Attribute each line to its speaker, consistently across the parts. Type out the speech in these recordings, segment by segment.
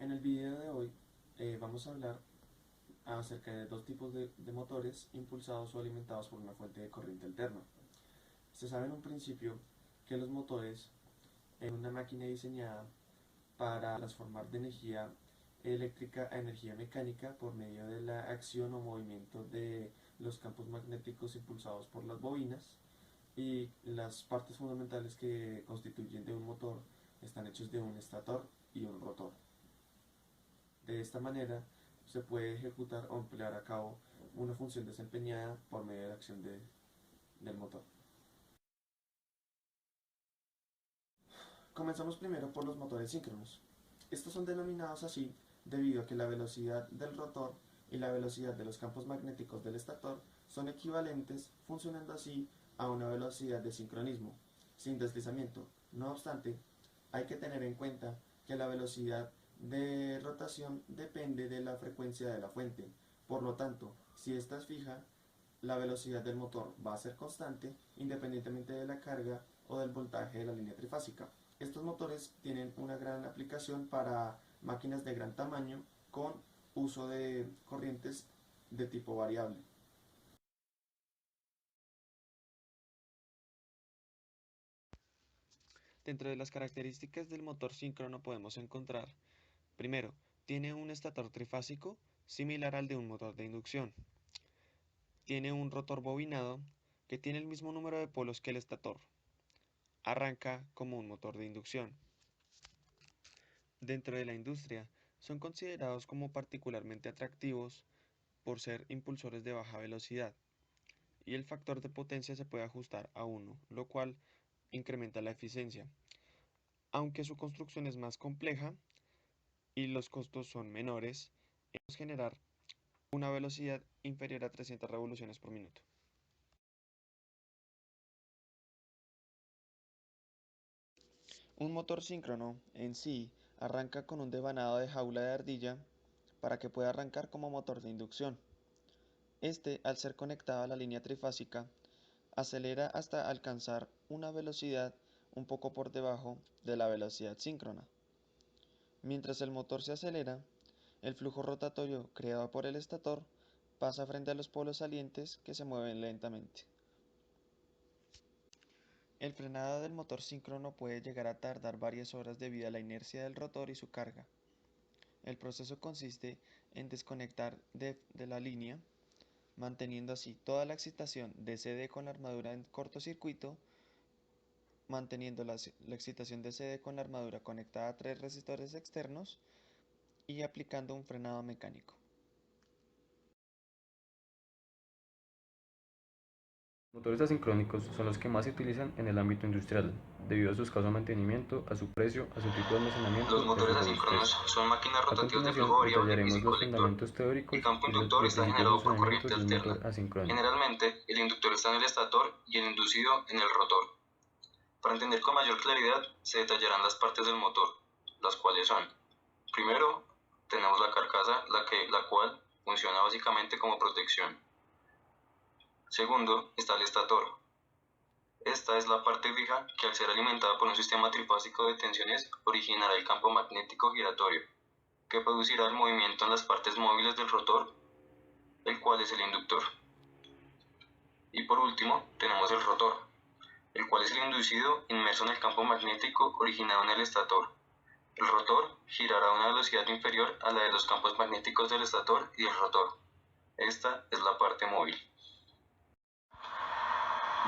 Speaker 1: En el video de hoy vamos a hablar acerca de dos tipos de motores impulsados o alimentados por una fuente de corriente alterna. Se sabe en un principio que los motores en una máquina diseñada para transformar de energía eléctrica a energía mecánica por medio de la acción o movimiento de los campos magnéticos impulsados por las bobinas, y las partes fundamentales que constituyen de un motor están hechos de un estator y un rotor. De esta manera se puede ejecutar o emplear a cabo una función desempeñada por medio de la acción del motor. Comenzamos primero por los motores síncronos. Estos son denominados así debido a que la velocidad del rotor y la velocidad de los campos magnéticos del estator son equivalentes, funcionando así a una velocidad de sincronismo, sin deslizamiento. No obstante, hay que tener en cuenta que la velocidad de rotación depende de la frecuencia de la fuente. Por lo tanto, si esta es fija, la velocidad del motor va a ser constante independientemente de la carga o del voltaje de la línea trifásica. Estos motores tienen una gran aplicación para máquinas de gran tamaño con uso de corrientes de tipo variable. Dentro de las características del motor síncrono podemos encontrar: primero, tiene un estator trifásico similar al de un motor de inducción. Tiene un rotor bobinado que tiene el mismo número de polos que el estator. Arranca como un motor de inducción. Dentro de la industria, son considerados como particularmente atractivos por ser impulsores de baja velocidad, y el factor de potencia se puede ajustar a 1, lo cual incrementa la eficiencia, aunque su construcción es más compleja y los costos son menores. Podemos generar una velocidad inferior a 300 revoluciones por minuto. Un motor síncrono en sí arranca con un devanado de jaula de ardilla para que pueda arrancar como motor de inducción. Este, al ser conectado a la línea trifásica, acelera hasta alcanzar una velocidad un poco por debajo de la velocidad síncrona. Mientras el motor se acelera, el flujo rotatorio creado por el estator pasa frente a los polos salientes que se mueven lentamente. El frenado del motor síncrono puede llegar a tardar varias horas debido a la inercia del rotor y su carga. El proceso consiste en desconectar de la línea, manteniendo así toda la excitación de CD con la armadura en cortocircuito, manteniendo la excitación de CD con la armadura conectada a 3 resistores externos y aplicando un frenado mecánico.
Speaker 2: Motores asincrónicos son los que más se utilizan en el ámbito industrial, debido a su escaso mantenimiento, a su precio, a su tipo de almacenamiento
Speaker 3: Los
Speaker 2: y a su
Speaker 3: motores
Speaker 2: robustez.
Speaker 3: asíncronos son máquinas
Speaker 2: A
Speaker 3: rotativas de
Speaker 2: continuación,
Speaker 3: flujo variable y
Speaker 2: detallaremos
Speaker 3: ciclo
Speaker 2: los
Speaker 3: colector.
Speaker 2: fundamentos
Speaker 3: El
Speaker 2: teóricos
Speaker 3: campo
Speaker 2: y
Speaker 3: inductor
Speaker 2: el
Speaker 3: está
Speaker 2: principio de
Speaker 3: generado por
Speaker 2: funcionamiento
Speaker 3: corriente
Speaker 2: de un
Speaker 3: alterna.
Speaker 2: motor asincrónico.
Speaker 3: Generalmente, el inductor está en el estator y el inducido en el rotor. Para entender con mayor claridad, se detallarán las partes del motor, las cuales son: primero, tenemos la carcasa, la cual funciona básicamente como protección. Segundo, está el estator. Esta es la parte fija que, al ser alimentada por un sistema trifásico de tensiones, originará el campo magnético giratorio, que producirá el movimiento en las partes móviles del rotor, el cual es el inductor. Y por último, tenemos el rotor, el cual es el inducido inmerso en el campo magnético originado en el estator. El rotor girará a una velocidad inferior a la de los campos magnéticos del estator y del rotor. Esta es la parte móvil.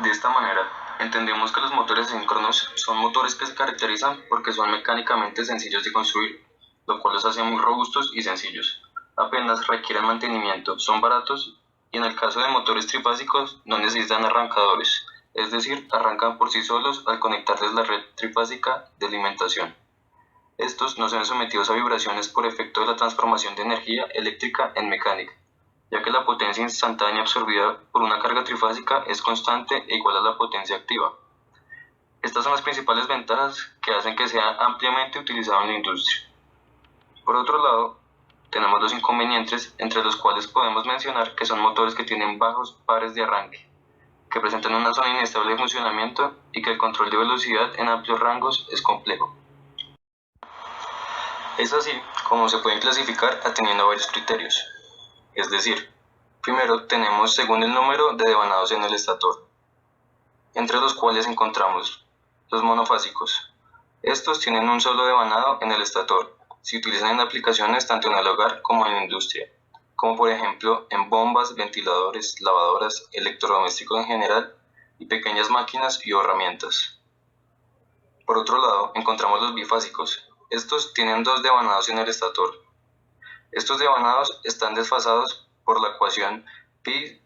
Speaker 3: De esta manera, entendemos que los motores síncronos son motores que se caracterizan porque son mecánicamente sencillos de construir, lo cual los hace muy robustos y sencillos. Apenas requieren mantenimiento, son baratos y, en el caso de motores trifásicos, no necesitan arrancadores, es decir, arrancan por sí solos al conectarles la red trifásica de alimentación. Estos no se ven sometidos a vibraciones por efecto de la transformación de energía eléctrica en mecánica, ya que la potencia instantánea absorbida por una carga trifásica es constante e igual a la potencia activa. Estas son las principales ventajas que hacen que sea ampliamente utilizado en la industria. Por otro lado, tenemos los inconvenientes, entre los cuales podemos mencionar que son motores que tienen bajos pares de arranque, que presentan una zona inestable de funcionamiento y que el control de velocidad en amplios rangos es complejo. Es así como se pueden clasificar atendiendo a varios criterios. Es decir, primero tenemos según el número de devanados en el estator, entre los cuales encontramos los monofásicos. Estos tienen un solo devanado en el estator. Se utilizan en aplicaciones tanto en el hogar como en la industria, como por ejemplo en bombas, ventiladores, lavadoras, electrodomésticos en general y pequeñas máquinas y herramientas. Por otro lado, encontramos los bifásicos. Estos tienen dos devanados en el estator. Estos devanados están desfasados por la ecuación pi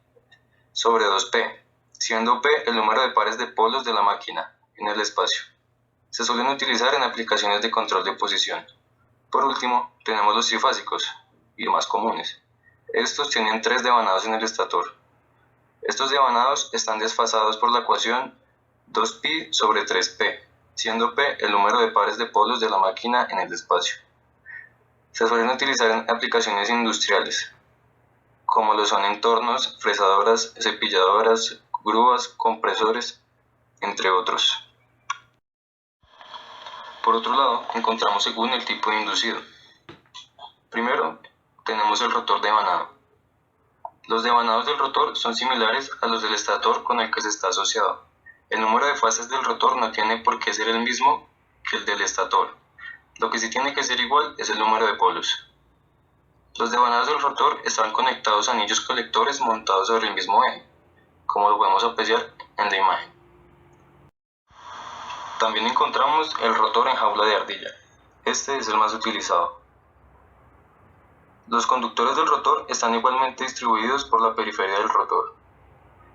Speaker 3: sobre 2p, siendo p el número de pares de polos de la máquina en el espacio. Se suelen utilizar en aplicaciones de control de posición. Por último, tenemos los trifásicos, y más comunes. Estos tienen tres devanados en el estator. Estos devanados están desfasados por la ecuación 2pi sobre 3p, siendo p el número de pares de polos de la máquina en el espacio. Se suelen utilizar en aplicaciones industriales, como lo son entornos, fresadoras, cepilladoras, grúas, compresores, entre otros. Por otro lado, encontramos según el tipo de inducido. Primero, tenemos el rotor devanado. Los devanados del rotor son similares a los del estator con el que se está asociado. El número de fases del rotor no tiene por qué ser el mismo que el del estator. Lo que sí tiene que ser igual es el número de polos. Los devanados del rotor están conectados a anillos colectores montados sobre el mismo eje, como lo podemos apreciar en la imagen. También encontramos el rotor en jaula de ardilla. Este es el más utilizado. Los conductores del rotor están igualmente distribuidos por la periferia del rotor.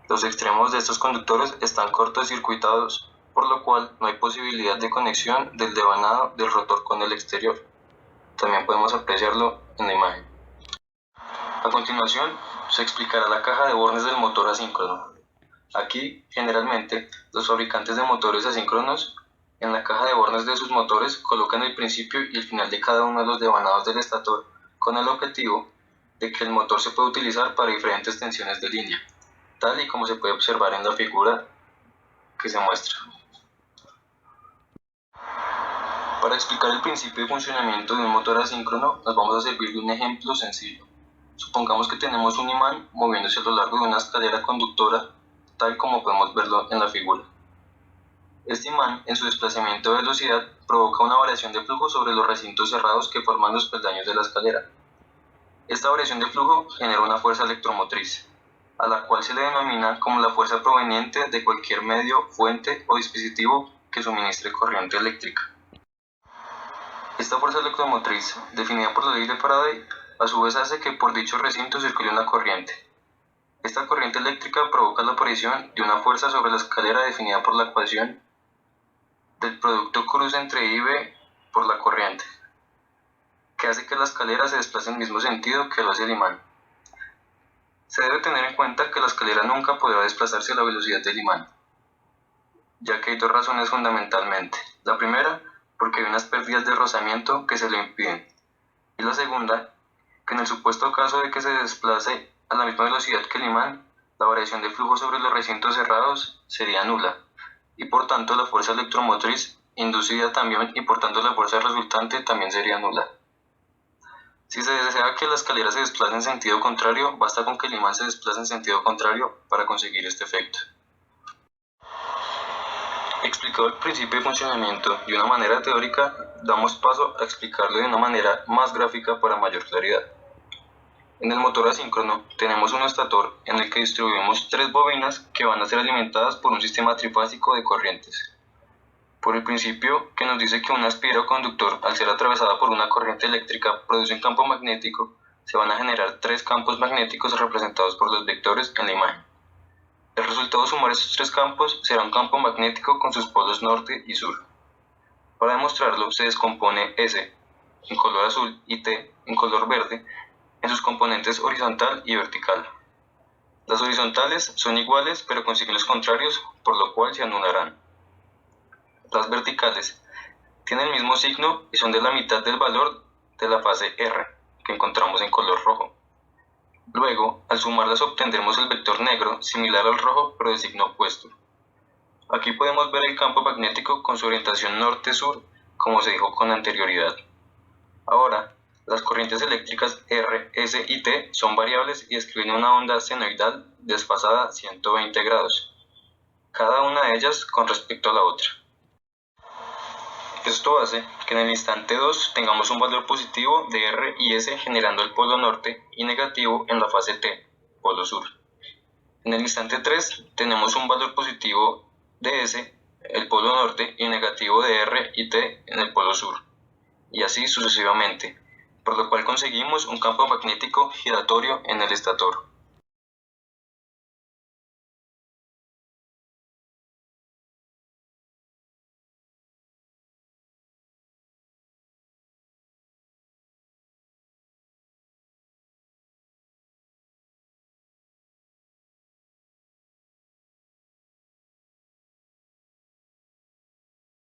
Speaker 3: Los extremos de estos conductores están cortocircuitados, por lo cual no hay posibilidad de conexión del devanado del rotor con el exterior. También podemos apreciarlo en la imagen. A continuación, se explicará la caja de bornes del motor asíncrono. Aquí, generalmente, los fabricantes de motores asíncronos en la caja de bornes de sus motores colocan el principio y el final de cada uno de los devanados del estator con el objetivo de que el motor se pueda utilizar para diferentes tensiones de línea, tal y como se puede observar en la figura que se muestra. Para explicar el principio de funcionamiento de un motor asíncrono, nos vamos a servir de un ejemplo sencillo. Supongamos que tenemos un imán moviéndose a lo largo de una escalera conductora, tal como podemos verlo en la figura. Este imán, en su desplazamiento de velocidad, provoca una variación de flujo sobre los recintos cerrados que forman los peldaños de la escalera. Esta variación de flujo genera una fuerza electromotriz, a la cual se le denomina como la fuerza proveniente de cualquier medio, fuente o dispositivo que suministre corriente eléctrica. Esta fuerza electromotriz, definida por la ley de Faraday, a su vez hace que por dicho recinto circule una corriente. Esta corriente eléctrica provoca la aparición de una fuerza sobre la escalera definida por la ecuación del producto cruz entre I y B por la corriente, que hace que la escalera se desplace en el mismo sentido que lo hace el imán. Se debe tener en cuenta que la escalera nunca podrá desplazarse a la velocidad del imán, ya que hay dos razones fundamentalmente. La primera, porque hay unas pérdidas de rozamiento que se le impiden, y la segunda, que en el supuesto caso de que se desplace a la misma velocidad que el imán, la variación de flujo sobre los recintos cerrados sería nula, y por tanto la fuerza electromotriz inducida también y por tanto la fuerza resultante también sería nula. Si se desea que la escalera se desplace en sentido contrario, basta con que el imán se desplace en sentido contrario para conseguir este efecto. Explicado el principio de funcionamiento de una manera teórica, damos paso a explicarlo de una manera más gráfica para mayor claridad. En el motor asíncrono tenemos un estator en el que distribuimos tres bobinas que van a ser alimentadas por un sistema trifásico de corrientes. Por el principio que nos dice que una aspira o conductor, al ser atravesada por una corriente eléctrica, produce un campo magnético, se van a generar tres campos magnéticos representados por los vectores en la imagen. El resultado de sumar estos tres campos será un campo magnético con sus polos norte y sur. Para demostrarlo se descompone S en color azul y T en color verde en sus componentes horizontal y vertical. Las horizontales son iguales pero con signos contrarios, por lo cual se anularán. Las verticales tienen el mismo signo y son de la mitad del valor de la fase R, que encontramos en color rojo. Luego, al sumarlas obtendremos el vector negro, similar al rojo pero de signo opuesto. Aquí podemos ver el campo magnético con su orientación norte-sur, como se dijo con anterioridad. Ahora, las corrientes eléctricas R, S y T son variables y describen una onda senoidal desfasada 120 grados, cada una de ellas con respecto a la otra. Esto hace que en el instante 2 tengamos un valor positivo de R y S generando el polo norte y negativo en la fase T, polo sur. En el instante 3 tenemos un valor positivo de S, el polo norte, y negativo de R y T en el polo sur, y así sucesivamente, por lo cual conseguimos un campo magnético giratorio en el estator.